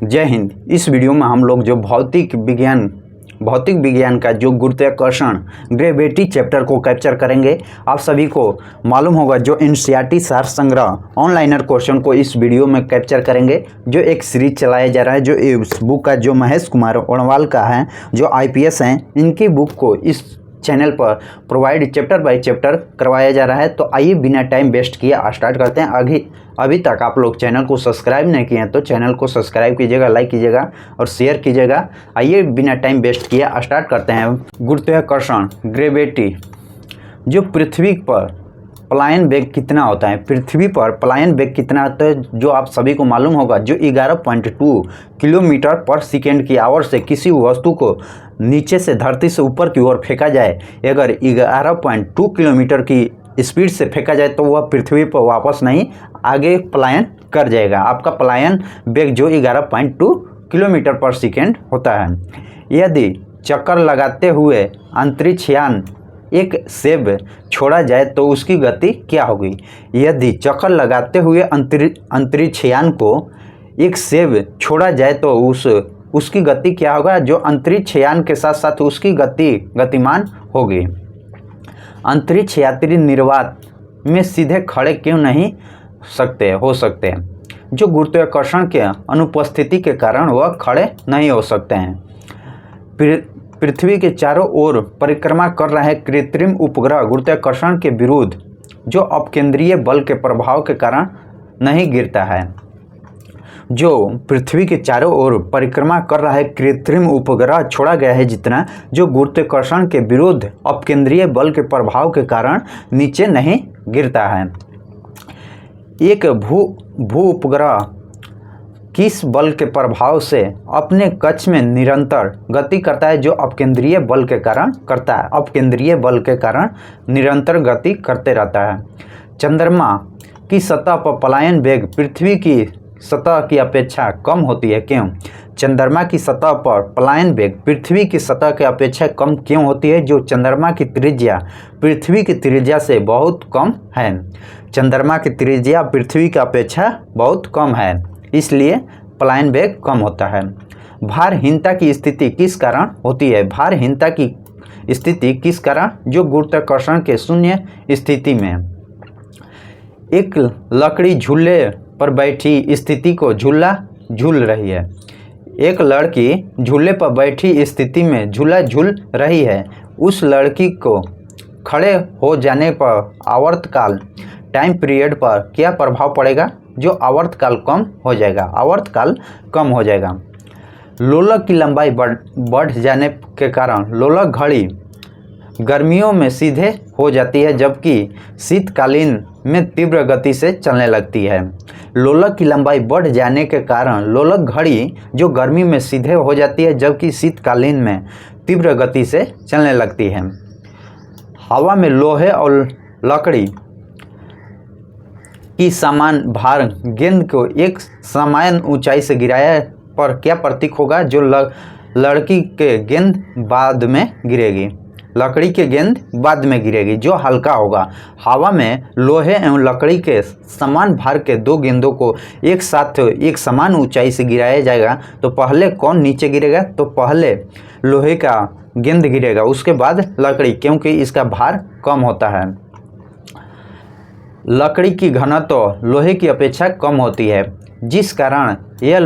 जय हिंद। इस वीडियो में हम लोग जो भौतिक विज्ञान का जो गुरुत्वाकर्षण ग्रेविटी चैप्टर को कैप्चर करेंगे। आप सभी को मालूम होगा जो एनसीईआरटी सार संग्रह ऑनलाइनर क्वेश्चन को इस वीडियो में कैप्चर करेंगे। जो एक सीरीज चलाया जा रहा है, जो इस बुक का जो महेश कुमार ओणवाल का है, जो आईपीएस हैं, इनकी बुक को इस चैनल पर प्रोवाइड चैप्टर बाय चैप्टर करवाया जा रहा है। तो आइए बिना टाइम वेस्ट किए स्टार्ट करते हैं। अभी तक आप लोग चैनल को सब्सक्राइब नहीं किए हैं तो चैनल को सब्सक्राइब कीजिएगा, लाइक कीजिएगा और शेयर कीजिएगा। आइए बिना टाइम वेस्ट किए स्टार्ट करते हैं। गुरुत्वाकर्षण ग्रेविटी, जो पृथ्वी पर पलायन वेग कितना होता है, पृथ्वी पर पलायन वेग कितना होता है, जो आप सभी को मालूम होगा। जो 11.2 किलोमीटर पर सेकेंड की आवर से किसी वस्तु को नीचे से धरती से ऊपर की ओर फेंका जाए, अगर 11.2 किलोमीटर की स्पीड से फेंका जाए तो वह पृथ्वी पर वापस नहीं आगे पलायन कर जाएगा। आपका पलायन वेग जो 11.2 किलोमीटर पर सेकेंड होता है। यदि चक्कर लगाते हुए अंतरिक्ष यान एक सेब छोड़ा जाए तो उसकी गति क्या होगी। यदि चक्कर लगाते हुए अंतरिक्ष यान को एक सेब छोड़ा जाए तो उसकी गति क्या होगा। जो अंतरिक्ष यान के साथ साथ उसकी गतिमान होगी। अंतरिक्ष यात्री निर्वात में सीधे खड़े क्यों नहीं हो सकते। जो गुरुत्वाकर्षण के अनुपस्थिति के कारण वह खड़े नहीं हो सकते हैं। पृथ्वी के चारों ओर परिक्रमा कर रहे कृत्रिम उपग्रह गुरुत्वाकर्षण के विरुद्ध जो अपकेंद्रीय बल के प्रभाव के कारण नहीं गिरता है। जो पृथ्वी के चारों ओर परिक्रमा कर रहा है कृत्रिम उपग्रह छोड़ा गया है जितना, जो गुरुत्वाकर्षण के विरुद्ध अपकेंद्रीय बल के प्रभाव के कारण नीचे नहीं गिरता है। एक भू उपग्रह किस बल के प्रभाव से अपने कक्ष में निरंतर गति करता है। जो अपकेंद्रीय बल के कारण करता है, अपकेंद्रीय बल के कारण निरंतर गति करते रहता है। चंद्रमा की सतह पर पलायन वेग पृथ्वी की सतह की अपेक्षा कम होती है, क्यों। चंद्रमा की सतह पर पलायन वेग पृथ्वी की सतह की अपेक्षा कम क्यों होती है। जो चंद्रमा की त्रिज्या पृथ्वी की त्रिज्या से बहुत कम है। चंद्रमा की त्रिज्या पृथ्वी की अपेक्षा बहुत कम है, इसलिए पलायन वेग कम होता है। भारहीनता की स्थिति किस कारण होती है। भारहीनता की स्थिति किस कारण। जो गुरुत्वाकर्षण के शून्य स्थिति में एक लकड़ी झूले पर बैठी स्थिति को झूल रही है। एक लड़की झूले पर बैठी स्थिति में झूला झूल रही है। उस लड़की को खड़े हो जाने पर आवर्तकाल टाइम पीरियड पर क्या प्रभाव पड़ेगा। जो आवर्तकाल कम हो जाएगा, आवर्तकाल कम हो जाएगा। लोलक की लंबाई बढ़ जाने के कारण लोलक घड़ी गर्मियों में सीधे हो जाती है, जबकि शीतकालीन में तीव्र गति से चलने लगती है। लोलक की लंबाई बढ़ जाने के कारण लोलक घड़ी जो गर्मी में सीधे हो जाती है, जबकि शीतकालीन में तीव्र गति से चलने लगती है। हवा में लोहे और लकड़ी की समान भार गेंद को एक समान ऊंचाई से गिराया पर क्या प्रतीक होगा। जो लड़की के गेंद बाद में गिरेगी, लकड़ी के गेंद बाद में गिरेगी, जो हल्का होगा। हवा में लोहे एवं लकड़ी के समान भार के दो गेंदों को एक साथ एक समान ऊंचाई से गिराया जाएगा तो पहले कौन नीचे गिरेगा। तो पहले लोहे का गेंद गिरेगा, उसके बाद लकड़ी, क्योंकि इसका भार कम होता है। लकड़ी की घनत्व लोहे की अपेक्षा कम होती है, जिस कारण यह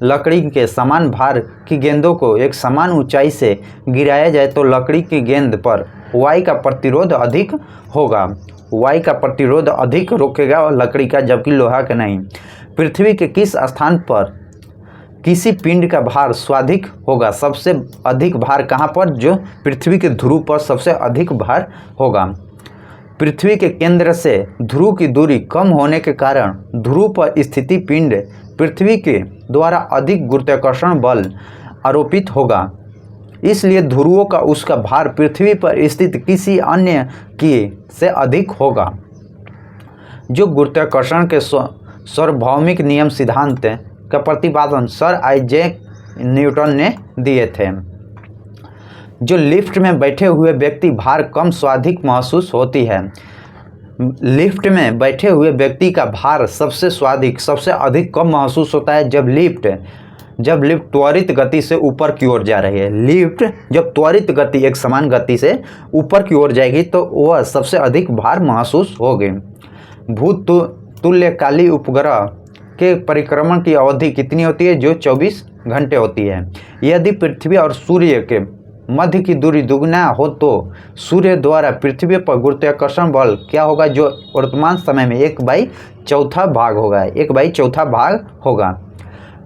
लकड़ी के समान भार की गेंदों को एक समान ऊंचाई से गिराया जाए तो लकड़ी की गेंद पर वायु का प्रतिरोध अधिक होगा। वायु का प्रतिरोध अधिक रोकेगा लकड़ी का, जबकि लोहा का नहीं। पृथ्वी के किस स्थान पर किसी पिंड का भार सर्वाधिक होगा। सबसे अधिक भार कहाँ पर। जो पृथ्वी के ध्रुव पर सबसे अधिक भार होगा। पृथ्वी के केंद्र से ध्रुव की दूरी कम होने के कारण ध्रुव पर स्थित पिंड पृथ्वी के द्वारा अधिक गुरुत्वाकर्षण बल आरोपित होगा, इसलिए ध्रुवों का उसका भार पृथ्वी पर स्थित किसी अन्य की से अधिक होगा। जो गुरुत्वाकर्षण के सार्वभौमिक नियम सिद्धांत का प्रतिपादन सर आइजैक न्यूटन ने दिए थे। जो लिफ्ट में बैठे हुए व्यक्ति भार कम स्वाधिक महसूस होती है। लिफ्ट में बैठे हुए व्यक्ति का भार सबसे अधिक कब महसूस होता है? जब लिफ्ट त्वरित गति से ऊपर की ओर जा रही है। लिफ्ट जब त्वरित गति, एक समान गति से ऊपर की ओर जाएगी तो वह सबसे अधिक भार महसूस होगी। भूत तुल्यकाली उपग्रह के परिक्रमण की अवधि कितनी होती है? जो 24 घंटे होती है। यदि पृथ्वी और सूर्य के मध्य की दूरी दुगना हो तो सूर्य द्वारा पृथ्वी पर गुरुत्वाकर्षण बल क्या होगा? जो वर्तमान समय में 1/4 भाग होगा। 1/4 भाग होगा।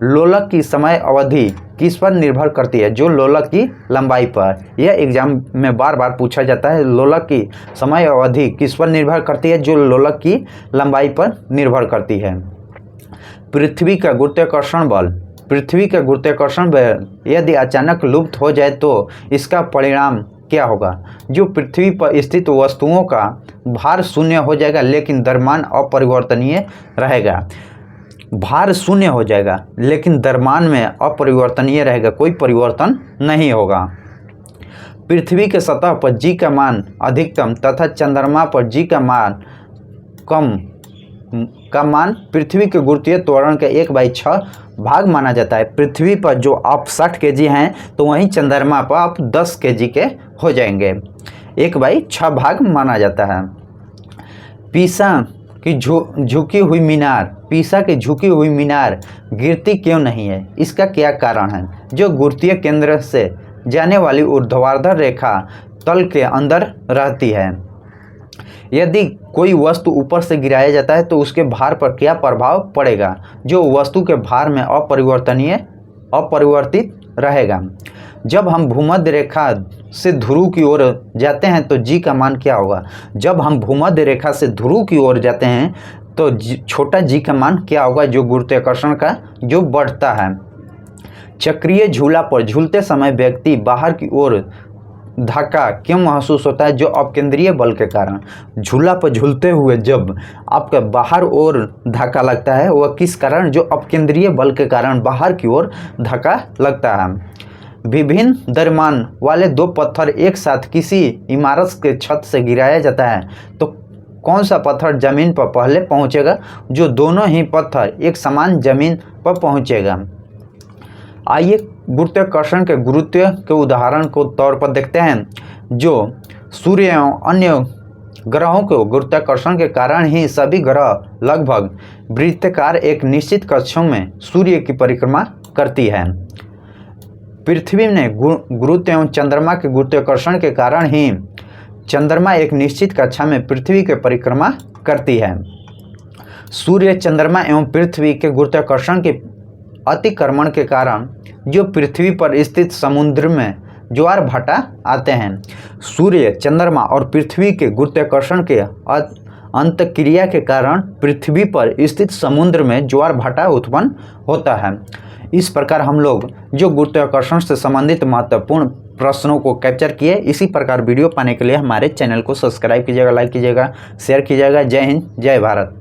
लोलक की समय अवधि किस पर निर्भर करती है? जो लोलक की लंबाई पर। यह एग्जाम में बार बार पूछा जाता है। लोलक की समय अवधि किस पर निर्भर करती है? जो लोलक की लंबाई पर निर्भर करती है। पृथ्वी का गुरुत्वाकर्षण बल यदि अचानक लुप्त हो जाए तो इसका परिणाम क्या होगा? जो पृथ्वी पर स्थित वस्तुओं का भार शून्य हो जाएगा लेकिन द्रव्यमान अपरिवर्तनीय रहेगा। भार शून्य हो जाएगा लेकिन द्रव्यमान में अपरिवर्तनीय रहेगा, कोई परिवर्तन नहीं होगा। पृथ्वी के सतह पर जी का मान अधिकतम तथा चंद्रमा पर जी का मान कम का मान पृथ्वी के गुरुत्वीय त्वरण के 1/6 भाग माना जाता है। पृथ्वी पर जो आप 60 kg हैं तो वहीं चंद्रमा पर आप 10 kg के हो जाएंगे। 1/6 भाग माना जाता है। पीसा की झुकी हुई मीनार गिरती क्यों नहीं है? इसका क्या कारण है? जो गुरुत्वीय केंद्र से जाने वाली ऊर्ध्वाधर रेखा तल के अंदर रहती है। यदि कोई वस्तु ऊपर से गिराया जाता है तो उसके भार पर क्या प्रभाव पड़ेगा? जो वस्तु के भार में अपरिवर्तित रहेगा। जब हम भूमध्य रेखा से ध्रुव की ओर जाते हैं तो जी का मान क्या होगा? जब हम भूमध्य रेखा से ध्रुव की ओर जाते हैं तो छोटा जी का मान क्या होगा? जो गुरुत्वाकर्षण का जो बढ़ता है। चक्रीय झूला पर झूलते समय व्यक्ति बाहर की ओर धक्का क्यों महसूस होता है? जो अपकेंद्रीय बल के कारण। झूला पर झूलते हुए जब आपका बाहर ओर धक्का लगता है वह किस कारण? जो अपकेंद्रीय बल के कारण बाहर की ओर धक्का लगता है। विभिन्न द्रव्यमान वाले दो पत्थर एक साथ किसी इमारत के छत से गिराया जाता है तो कौन सा पत्थर जमीन पर पहले पहुंचेगा? जो दोनों ही पत्थर एक समान जमीन पर पहुंचेगा। आइए गुरुत्वाकर्षण के गुरुत्व के उदाहरण को तौर पर देखते हैं। जो सूर्य एवं अन्य ग्रहों को गुरुत्वाकर्षण के कारण ही सभी ग्रह लगभग वृत्ताकार एक निश्चित कक्षों में सूर्य की परिक्रमा करती है। पृथ्वी ने गुरुत्व एवं चंद्रमा के गुरुत्वाकर्षण के कारण ही चंद्रमा एक निश्चित कक्षा में पृथ्वी की परिक्रमा करती है। सूर्य, चंद्रमा एवं पृथ्वी के गुरुत्वाकर्षण के अतिक्रमण के कारण जो पृथ्वी पर स्थित समुद्र में ज्वार भाटा आते हैं। सूर्य, चंद्रमा और पृथ्वी के गुरुत्वाकर्षण के अंतःक्रिया के कारण पृथ्वी पर स्थित समुद्र में ज्वार भाटा उत्पन्न होता है। इस प्रकार हम लोग जो गुरुत्वाकर्षण से संबंधित महत्वपूर्ण प्रश्नों को कैप्चर किए। इसी प्रकार वीडियो पाने के लिए हमारे चैनल को सब्सक्राइब कीजिएगा, लाइक कीजिएगा, शेयर कीजिएगा। जय हिंद, जय भारत।